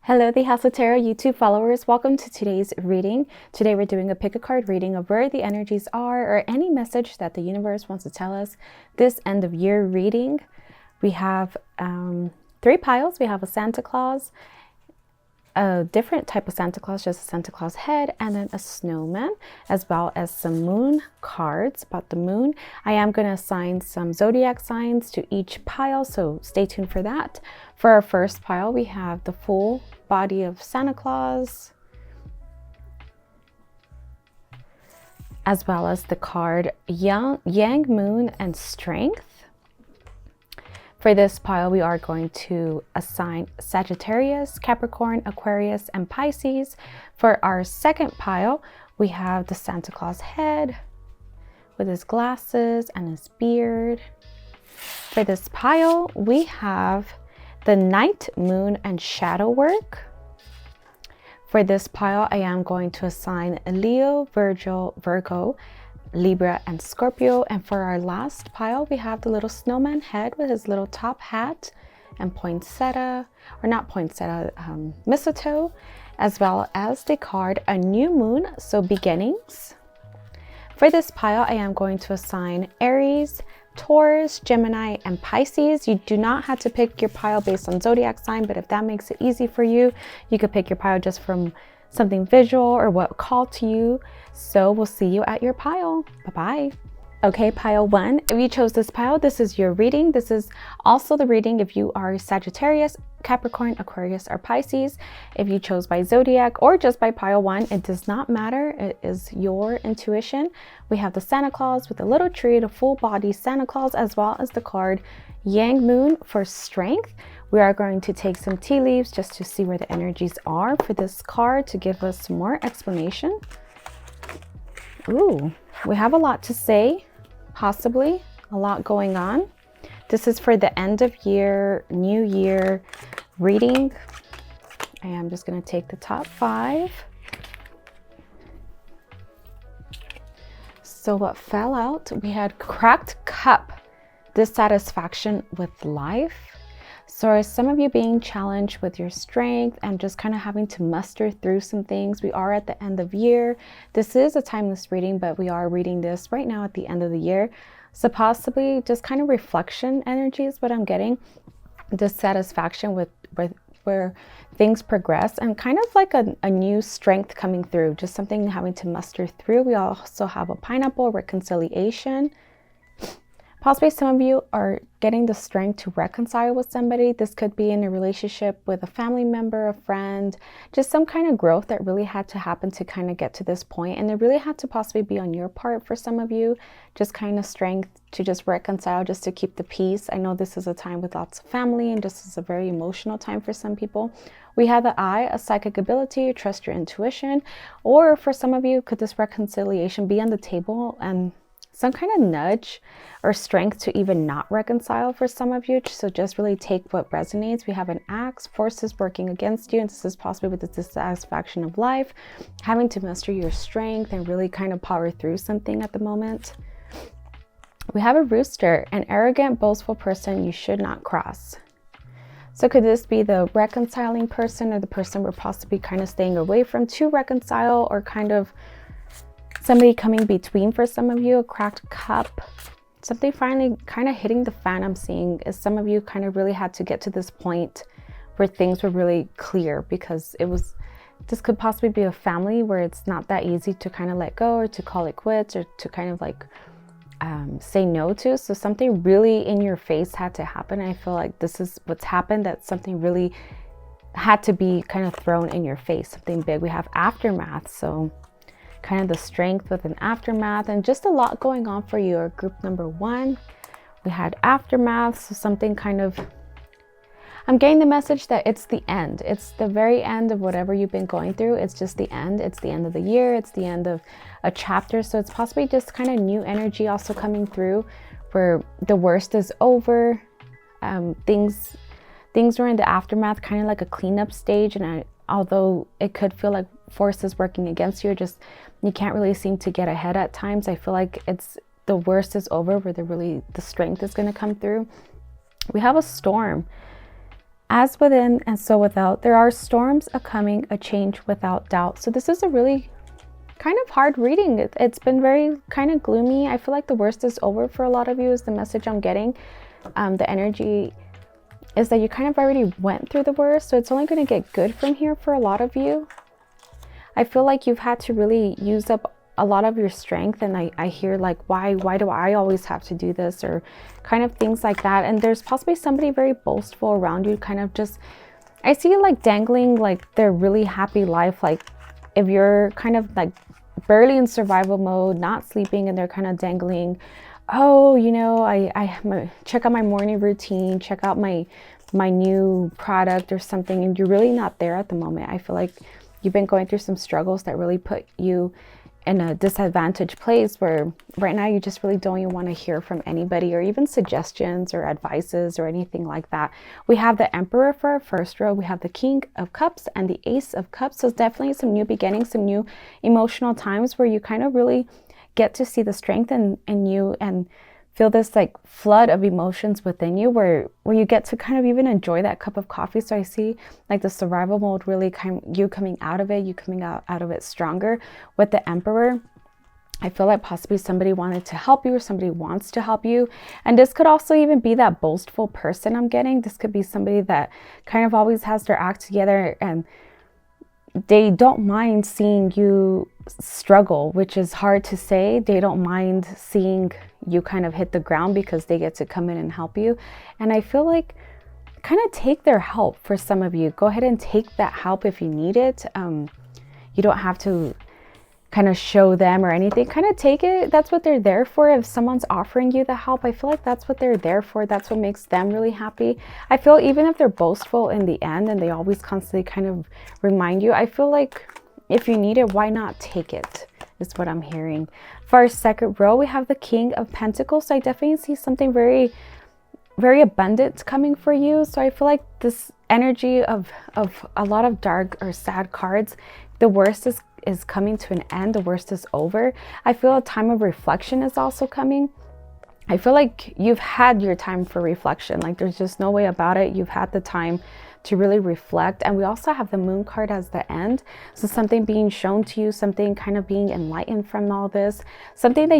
Hello, the House of Tarot YouTube followers. Welcome to today's reading. Today we're doing a pick a card reading of where the energies are or any message that the universe wants to tell us this end of year reading. We have three piles. We have a Santa Claus, a different type of Santa Claus, just a Santa Claus head, and then a snowman, as well as some moon cards about the moon. I am going to assign some zodiac signs to each pile, so stay tuned for that. For our first pile, we have the full body of Santa Claus, as well as the card Yang, Moon, and Strength. For this pile, we are going to assign Sagittarius, Capricorn, Aquarius, and Pisces. For our second pile, we have the Santa Claus head with his glasses and his beard. For this pile, we have the Night, Moon, and Shadow work. For this pile, I am going to assign Leo, Virgo, Libra, and Scorpio. And for our last pile, we have the little snowman head with his little top hat and poinsettia, or not poinsettia, mistletoe, as well as the card A New Moon, so beginnings. For this pile, I am going to assign Aries, Taurus, Gemini, and Pisces. You do not have to pick your pile based on zodiac sign, but if that makes it easy for you, you could pick your pile just from something visual or what called to you. So we'll see you at your pile. Bye-bye. Okay, pile one. If you chose this pile, this is your reading. This is also the reading if you are Sagittarius, Capricorn, Aquarius, or Pisces. If you chose by zodiac or just by pile one, it does not matter. It is your intuition. We have the Santa Claus with a little tree, the full body Santa Claus, as well as the card Yang Moon for strength. We are going to take some tea leaves just to see where the energies are for this card to give us some more explanation. Ooh, we have a lot to say, possibly a lot going on. This is for the end of year, new year reading. I am just going to take the top five. So what fell out? We had cracked cup, dissatisfaction with life. So are some of you being challenged with your strength and just kind of having to muster through some things? We are at the end of year. This is a timeless reading, but we are reading this right now at the end of the year. So possibly just kind of reflection energy is what I'm getting. Dissatisfaction with where things progress and kind of like a new strength coming through, just something having to muster through. We also have a pineapple, reconciliation. Possibly some of you are getting the strength to reconcile with somebody. This could be in a relationship with a family member, a friend, just some kind of growth that really had to happen to kind of get to this point. And it really had to possibly be on your part for some of you, just kind of strength to just reconcile, just to keep the peace. I know this is a time with lots of family and just is a very emotional time for some people. We have the Eye, a psychic ability, trust your intuition. Or for some of you, could this reconciliation be on the table and some kind of nudge or strength to even not reconcile for some of you. So just really take what resonates. We have an Axe, forces working against you, and this is possibly with the dissatisfaction of life, having to muster your strength and really kind of power through something at the moment. We have a Rooster, an arrogant, boastful person you should not cross. So could this be the reconciling person or the person we're possibly kind of staying away from to reconcile, or kind of somebody coming between for some of you? A cracked cup, something finally kind of hitting the fan. I'm seeing is some of you kind of really had to get to this point where things were really clear, because this could possibly be a family where it's not that easy to kind of let go or to call it quits or to kind of like say no to. So something really in your face had to happen. I feel like this is what's happened, that something really had to be kind of thrown in your face, something big. We have aftermath, so kind of the strength with an aftermath and just a lot going on for you. Or group number one, we had aftermath, so something kind of, I'm getting the message that it's the end. It's the very end of whatever you've been going through. It's just the end. It's the end of the year. It's the end of a chapter. So it's possibly just kind of new energy also coming through where the worst is over. Things are in the aftermath, kind of like a cleanup stage. And although it could feel like forces working against you, or just you can't really seem to get ahead at times, I feel like it's the worst is over, where the strength is going to come through. We have a storm. As within and so without, there are storms a coming, a change without doubt. So this is a really kind of hard reading. It's been very kind of gloomy. I feel like the worst is over for a lot of you is the message I'm getting. The energy is that you kind of already went through the worst, so it's only going to get good from here for a lot of you. I feel like you've had to really use up a lot of your strength, and I hear like, why do I always have to do this, or kind of things like that. And there's possibly somebody very boastful around you, kind of just, I see like dangling like their really happy life. Like if you're kind of like barely in survival mode, not sleeping, and they're kind of dangling, oh, you know, I check out my morning routine, check out my new product or something, and you're really not there at the moment. I feel like you've been going through some struggles that really put you in a disadvantaged place where right now you just really don't even want to hear from anybody or even suggestions or advices or anything like that. We have the Emperor for our first row. We have the King of Cups and the Ace of Cups. So it's definitely some new beginnings, some new emotional times where you kind of really get to see the strength in you and feel this like flood of emotions within you where you get to kind of even enjoy that cup of coffee. So I see like the survival mode really you coming out of it, you coming out of it stronger. With the Emperor, I feel like possibly somebody wanted to help you or somebody wants to help you. And this could also even be that boastful person I'm getting. This could be somebody that kind of always has their act together and they don't mind seeing you struggle, which is hard to say. They don't mind seeing you kind of hit the ground because they get to come in and help you. And I feel like kind of take their help for some of you. Go ahead and take that help if you need it. You don't have to kind of show them or anything. Kind of take it. That's what they're there for. If someone's offering you the help, I feel like that's what they're there for. That's what makes them really happy. I feel even if they're boastful in the end and they always constantly kind of remind you, I feel like if you need it, why not take it, is what I'm hearing. For our second row, we have the King of Pentacles. So I definitely see something very, very abundant coming for you. So I feel like this energy of a lot of dark or sad cards, the worst is coming to an end. The worst is over. I feel a time of reflection is also coming. I feel like you've had your time for reflection. Like there's just no way about it. You've had the time to really reflect. And we also have the Moon card as the end. So something being shown to you, something kind of being enlightened from all this, something that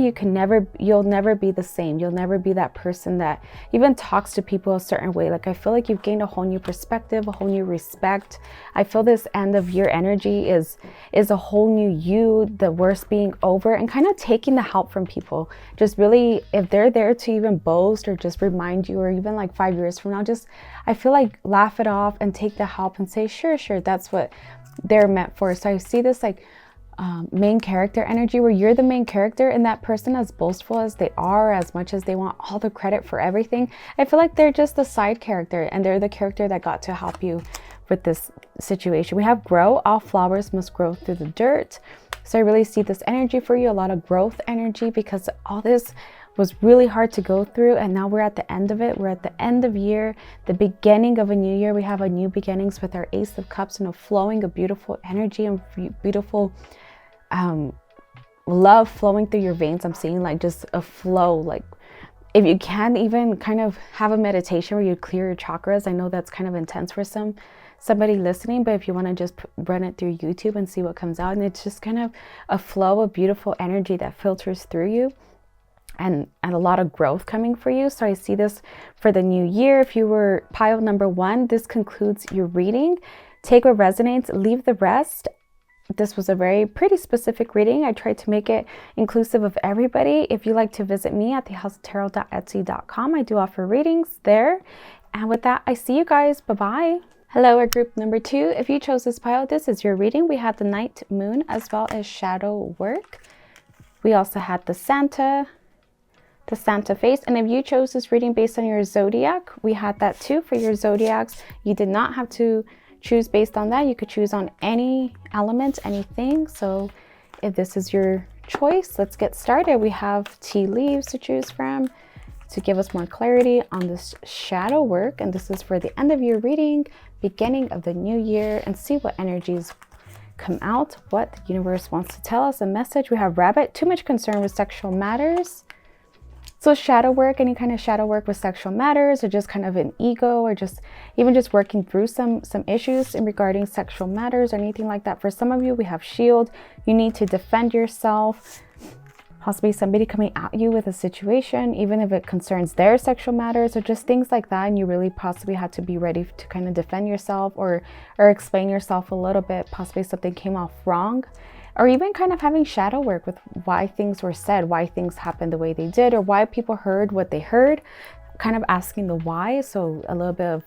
you'll never be the same. You'll never be that person that even talks to people a certain way. Like I feel like you've gained a whole new perspective, a whole new respect. I feel this end of year energy is a whole new you, the worst being over, and kind of taking the help from people. Just really, if they're there to even boast or just remind you, or even like 5 years from now, just, I feel like laugh it off and take the help and say, sure, that's what they're meant for. So I see this like main character energy where you're the main character, and that person, as boastful as they are, as much as they want all the credit for everything, I feel like they're just the side character and they're the character that got to help you with this situation. We have grow. All flowers must grow through the dirt. So I really see this energy for you, a lot of growth energy, because all this was really hard to go through, and now we're at the end of it. We're at the end of year, the beginning of a new year. We have a new beginnings with our Ace of Cups and a flowing of beautiful energy and beautiful love flowing through your veins. I'm seeing like just a flow. Like if you can even kind of have a meditation where you clear your chakras. I know that's kind of intense for somebody listening, but if you want to just run it through YouTube and see what comes out, and it's just kind of a flow of beautiful energy that filters through you. And a lot of growth coming for you. So I see this for the new year. If you were pile number 1, this concludes your reading. Take what resonates, leave the rest. This was a very pretty specific reading. I tried to make it inclusive of everybody. If you like to visit me at thehouseoftarot.etsy.com, I do offer readings there. And with that, I see you guys. Bye-bye. Hello, our group number 2. If you chose this pile, this is your reading. We had the Night Moon as well as shadow work. We also had the Santa face. And if you chose this reading based on your zodiac, we had that too for your zodiacs. You did not have to choose based on that. You could choose on any element, anything. So if this is your choice, let's get started. We have tea leaves to choose from to give us more clarity on this shadow work. And this is for the end of your reading, beginning of the new year, and see what energies come out, what the universe wants to tell us. A message. We have rabbit, too much concern with sexual matters. So shadow work, any kind of shadow work with sexual matters, or just kind of an ego, or just even just working through some issues in regarding sexual matters or anything like that. For some of you, we have shield. You need to defend yourself. Possibly somebody coming at you with a situation, even if it concerns their sexual matters or just things like that, and you really possibly had to be ready to kind of defend yourself or explain yourself a little bit. Possibly something came off wrong, or even kind of having shadow work with why things were said, why things happened the way they did, or why people heard what they heard, kind of asking the why. So a little bit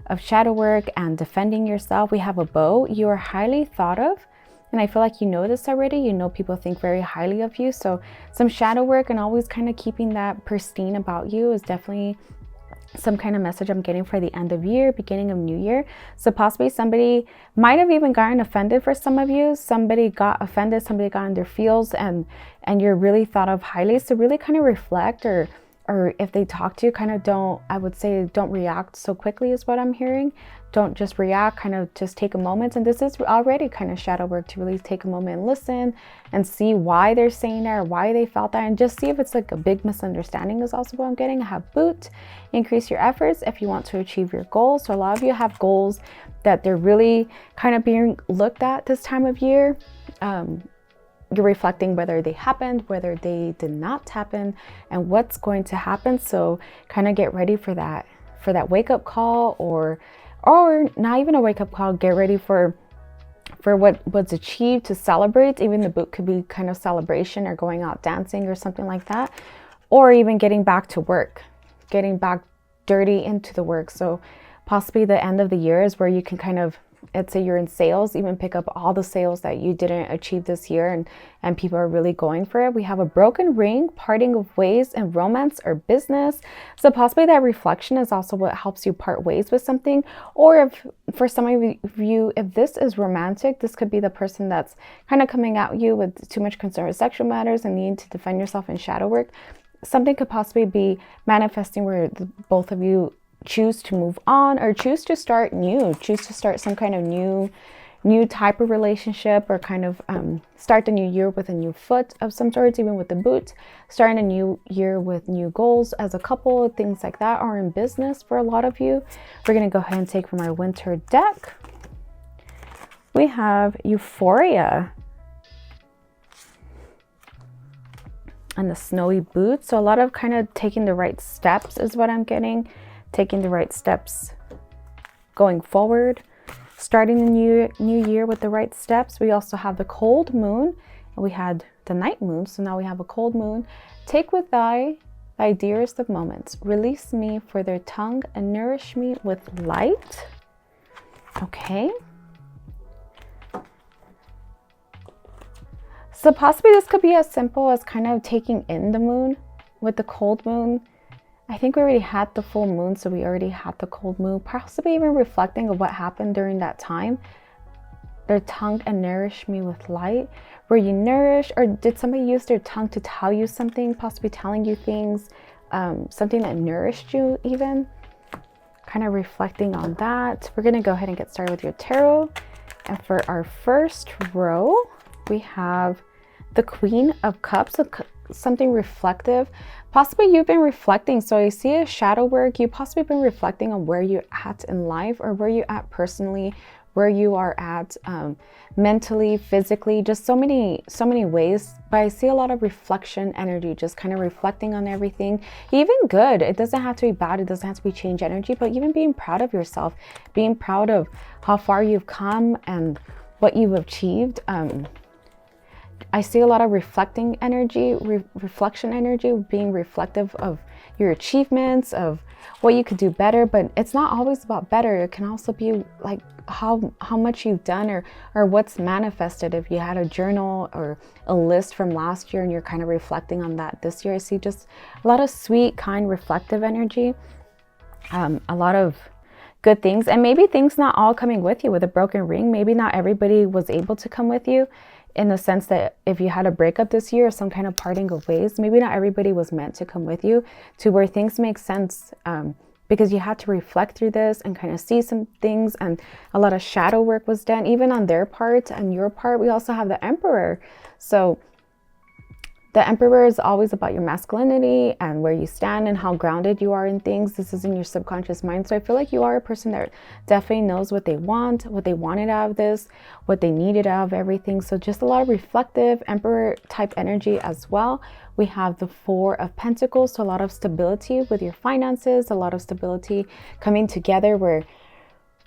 of shadow work and defending yourself. We have a bow. You are highly thought of. And I feel like you know this already. You know people think very highly of you. So some shadow work and always kind of keeping that pristine about you is definitely some kind of message I'm getting for the end of year, beginning of new year. So possibly somebody might have even gotten offended for some of you. Somebody got offended, somebody got in their feels, and you're really thought of highly. So really kind of reflect, or if they talk to you, kind of don't react so quickly is what I'm hearing. Don't just react, kind of just take a moment. And this is already kind of shadow work, to really take a moment and listen and see why they're saying that or why they felt that, and just see if it's like a big misunderstanding is also what I'm getting. I have boot, increase your efforts if you want to achieve your goals. So a lot of you have goals that they're really kind of being looked at this time of year. You're reflecting whether they happened, whether they did not happen, and what's going to happen. So kind of get ready for that wake up call, or not even a wake up call. Get ready for what's achieved, to celebrate. Even the boot could be kind of celebration, or going out dancing or something like that, or even getting back to work, getting back dirty into the work. So possibly the end of the year is where you can kind of, let's say you're in sales, even pick up all the sales that you didn't achieve this year, and people are really going for it. We have a broken ring, parting of ways in romance or business. So possibly that reflection is also what helps you part ways with something. Or if for some of you, if this is romantic, this could be the person that's kind of coming at you with too much concern with sexual matters and needing to defend yourself in shadow work. Something could possibly be manifesting where both of you choose to move on, or choose to start some kind of new type of relationship, or kind of start the new year with a new foot of some sorts, even with the boot, starting a new year with new goals as a couple, things like that, or in business for a lot of you. We're going to go ahead and take from our winter deck. We have Euphoria and the snowy boots. So a lot of kind of taking the right steps is what I'm getting. Taking the right steps going forward, starting the new year with the right steps. We also have the cold moon, and we had the night moon, so now we have a cold moon. Take with thy dearest of moments, release me for their tongue and nourish me with light. Okay, so possibly this could be as simple as kind of taking in the moon with the cold moon. I think we already had the full moon, so we already had the cold moon. Possibly even reflecting on what happened during that time. Their tongue and nourish me with light. Were you nourished, or did somebody use their tongue to tell you something? Possibly telling you things, something that nourished you even. Kind of reflecting on that. We're going to go ahead and get started with your tarot. And for our first row, we have the Queen of Cups. Something reflective. Possibly you've been reflecting. So I see a shadow work. You possibly been reflecting on where you're at in life, or where you're at personally, where you are at mentally, physically, just so many ways. But I see a lot of reflection energy, just kind of reflecting on everything. Even good. It doesn't have to be bad. It doesn't have to be change energy, but even being proud of yourself, being proud of how far you've come and what you've achieved. I see a lot of reflecting energy, reflection energy, being reflective of your achievements, of what you could do better. But it's not always about better. It can also be like how much you've done, or what's manifested. If you had a journal or a list from last year and you're kind of reflecting on that this year, I see just a lot of sweet, kind, reflective energy. A lot of good things, and maybe things not all coming with you. With a broken ring, maybe not everybody was able to come with you, in the sense that if you had a breakup this year or some kind of parting of ways, maybe not everybody was meant to come with you, to where things make sense, because you had to reflect through this and kind of see some things, and a lot of shadow work was done, even on their part and your part. We also have the Emperor. So The Emperor is always about your masculinity and where you stand and how grounded you are in things. This is in your subconscious mind. So I feel like you are a person that definitely knows what they want, what they wanted out of this, what they needed out of everything. So just a lot of reflective Emperor type energy as well. We have the Four of Pentacles, so a lot of stability with your finances, a lot of stability coming together where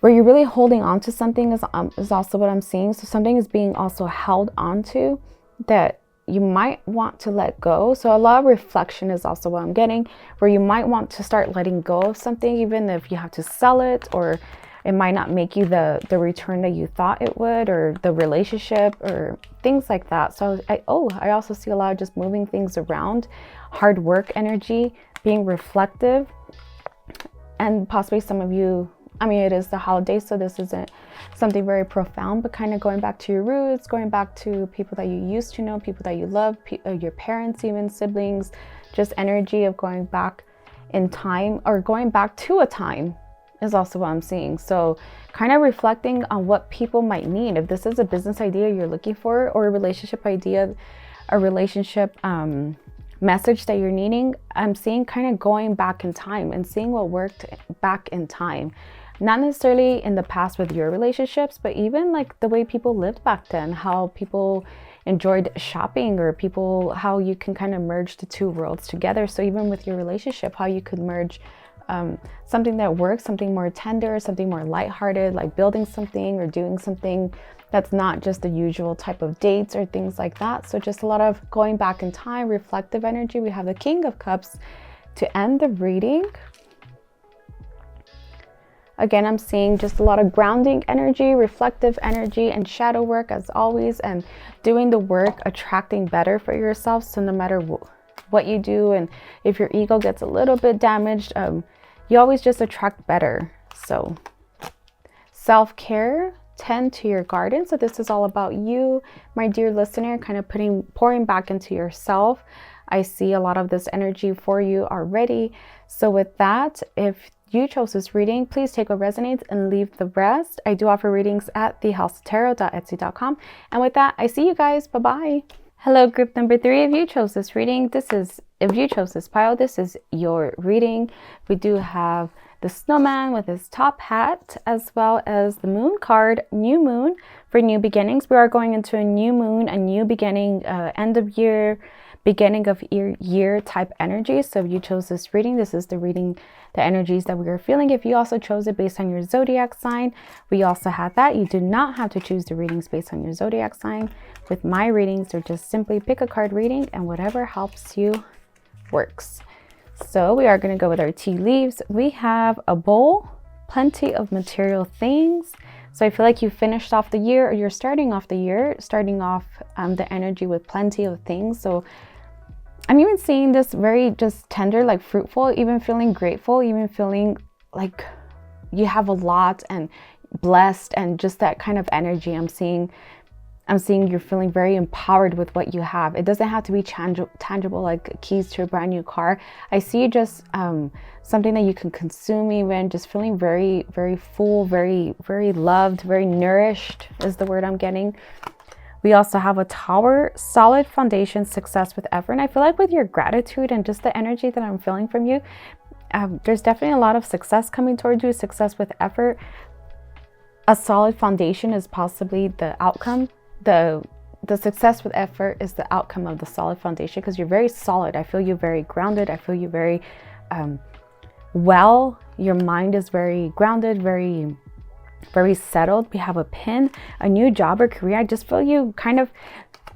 you're really holding on to something is also what I'm seeing. So something is being also held onto that you might want to let go. So a lot of reflection is also what I'm getting, where you might want to start letting go of something, even if you have to sell it, or it might not make you the return that you thought it would, or the relationship, or things like that. So I also see a lot of just moving things around, hard work energy, being reflective, and possibly some of you, I mean, it is the holiday, so this isn't something very profound, but kind of going back to your roots, going back to people that you used to know, people that you love, your parents, even siblings, just energy of going back in time, or going back to a time is also what I'm seeing. So kind of reflecting on what people might need. If this is a business idea you're looking for, or a relationship idea, a relationship message that you're needing, I'm seeing kind of going back in time and seeing what worked back in time. Not necessarily in the past with your relationships, but even like the way people lived back then, how people enjoyed shopping, or how you can kind of merge the two worlds together. So even with your relationship, how you could merge something that works, something more tender, something more lighthearted, like building something or doing something that's not just the usual type of dates or things like that. So just a lot of going back in time, reflective energy. We have the King of Cups to end the reading. Again, I'm seeing just a lot of grounding energy, reflective energy, and shadow work as always, and doing the work, attracting better for yourself. So no matter what you do, and if your ego gets a little bit damaged, you always just attract better. So self-care, tend to your garden. So this is all about you, my dear listener, kind of pouring back into yourself. I see a lot of this energy for you already. So with that, if you chose this reading, please take what resonates and leave the rest. I do offer readings at thehouseoftarot.etsy.com. And with that, I see you guys. Bye-bye. Hello, group number 3. If you chose this reading, if you chose this pile, this is your reading. We do have the snowman with his top hat, as well as the moon card, new moon for new beginnings. We are going into a new moon, a new beginning, end of year, beginning of year type energy. So if you chose this reading, this is the reading, the energies that we are feeling. If you also chose it based on your zodiac sign, we also have that. You do not have to choose the readings based on your zodiac sign. With my readings, or just simply pick a card reading, and whatever helps you works. So we are going to go with our tea leaves. We have a bowl, plenty of material things. So I feel like you finished off the year, or you're starting off the year, the energy with plenty of things. So I'm even seeing this very just tender, like fruitful, even feeling grateful, even feeling like you have a lot and blessed, and just that kind of energy. I'm seeing you're feeling very empowered with what you have. It doesn't have to be tangible, like keys to a brand new car. I see just something that you can consume, even just feeling very, very full, very, very loved, very nourished is the word I'm getting. We also have a Tower, solid foundation, success with effort. And I feel like with your gratitude and just the energy that I'm feeling from you, there's definitely a lot of success coming towards you, success with effort. A solid foundation is possibly the outcome. The success with effort is the outcome of the solid foundation, because you're very solid. I feel you very grounded. I feel you very well. Your mind is very grounded, very, very settled. We have a pin, a new job or career. I just feel you kind of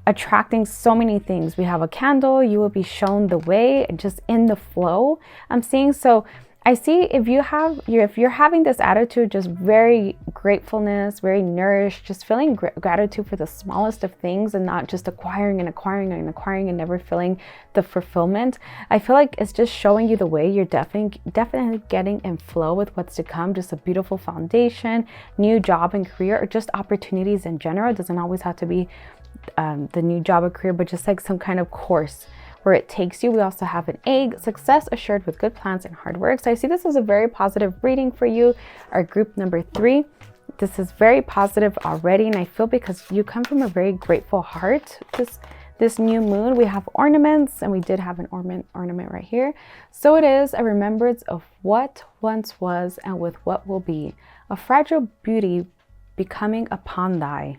attracting so many things. We have a candle. You will be shown the way, just in the flow I'm seeing. So I see if you're having this attitude, just very gratefulness, very nourished, just feeling gratitude for the smallest of things, and not just acquiring and never feeling the fulfillment. I feel like it's just showing you the way. You're definitely getting in flow with what's to come. Just a beautiful foundation, new job and career, or just opportunities in general. It doesn't always have to be the new job or career, but just like some kind of course where it takes you. We also have an egg, success assured with good plans and hard work. So I see this as a very positive reading for you, our group number 3. This is very positive already, and I feel because you come from a very grateful heart, just this new moon, we have ornaments, and we did have an ornament right here. So it is a remembrance of what once was and with what will be, a fragile beauty becoming upon thy.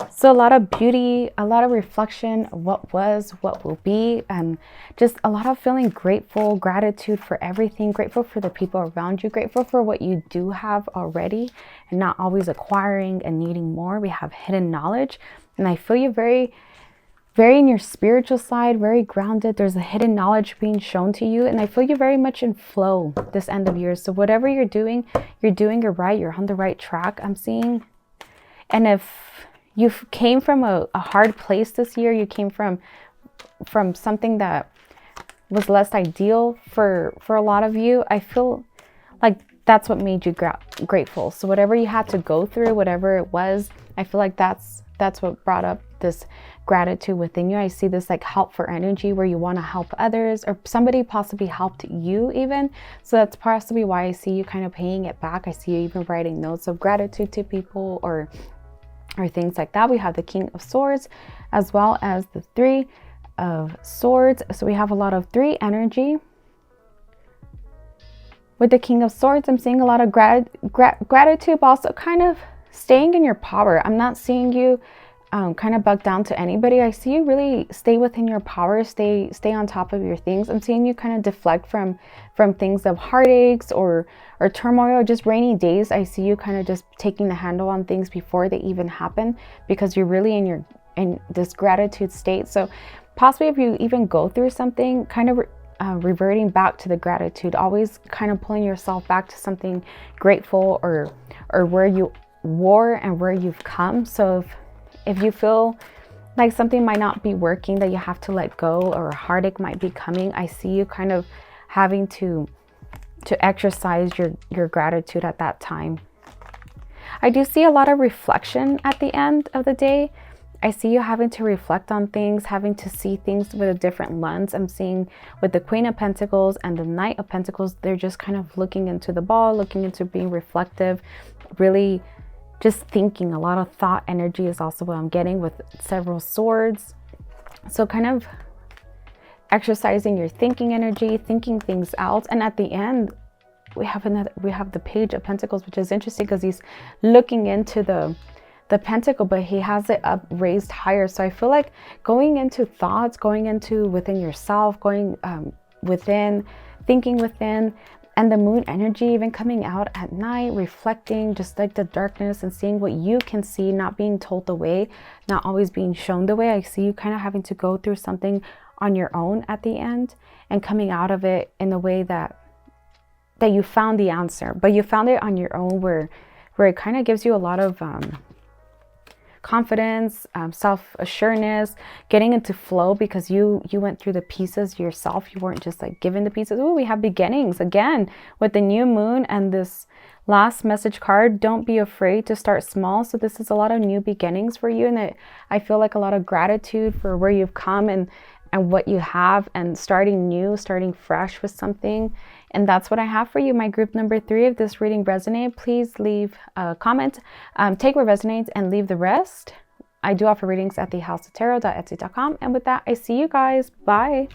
So a lot of beauty, a lot of reflection of what was, what will be, and just a lot of feeling grateful, gratitude for everything, grateful for the people around you, grateful for what you do have already, and not always acquiring and needing more. We have hidden knowledge, and I feel you very in your spiritual side, very grounded. There's a hidden knowledge being shown to you, and I feel you very much in flow this end of year. So whatever you're doing it right. You're on the right track, I'm seeing. And if you came from a hard place this year, you came from something that was less ideal for a lot of you, I feel like that's what made you grateful. So whatever you had to go through, whatever it was, I feel like that's what brought up this gratitude within you. I see this like helpful energy where you want to help others, or somebody possibly helped you even. So that's possibly why I see you kind of paying it back. I see you even writing notes of gratitude to people or things like that. We have the King of Swords as well as the Three of Swords. So we have a lot of 3 energy. With the King of Swords, I'm seeing a lot of gratitude, but also kind of staying in your power. I'm not seeing you kind of buck down to anybody. I see you really stay within your power, stay on top of your things. I'm seeing you kind of deflect from things of heartaches or turmoil, just rainy days. I see you kind of just taking the handle on things before they even happen, because you're really in this gratitude state. So possibly if you even go through something, kind of reverting back to the gratitude, always kind of pulling yourself back to something grateful or where you were and where you've come. So if you feel like something might not be working, that you have to let go, or a heartache might be coming, I see you kind of having to exercise your gratitude at that time. I do see a lot of reflection at the end of the day. I see you having to reflect on things, having to see things with a different lens. I'm seeing with the Queen of Pentacles and the Knight of Pentacles, they're just kind of looking into the ball, looking into being reflective, really just thinking. A lot of thought energy is also what I'm getting with several swords. So kind of exercising your thinking energy, thinking things out. And at the end, we have the Page of Pentacles, which is interesting because he's looking into the pentacle, but he has it up raised higher. So I feel like going into thoughts, going into within yourself, going within, thinking within. And the moon energy even coming out at night, reflecting just like the darkness and seeing what you can see, not being told the way, not always being shown the way. I see you kind of having to go through something on your own at the end and coming out of it in a way that you found the answer, but you found it on your own, where it kind of gives you a lot of confidence, self-assuredness, getting into flow, because you went through the pieces yourself. You weren't just like given the pieces. Oh, we have beginnings again with the new moon and this last message card. Don't be afraid to start small. So this is a lot of new beginnings for you, and I feel like a lot of gratitude for where you've come and what you have, and starting new, starting fresh with something. And that's what I have for you, my group number 3. If this reading resonated, please leave a comment, take what resonates and leave the rest. I do offer readings at thehouseoftarot.etsy.com. And with that, I see you guys. Bye.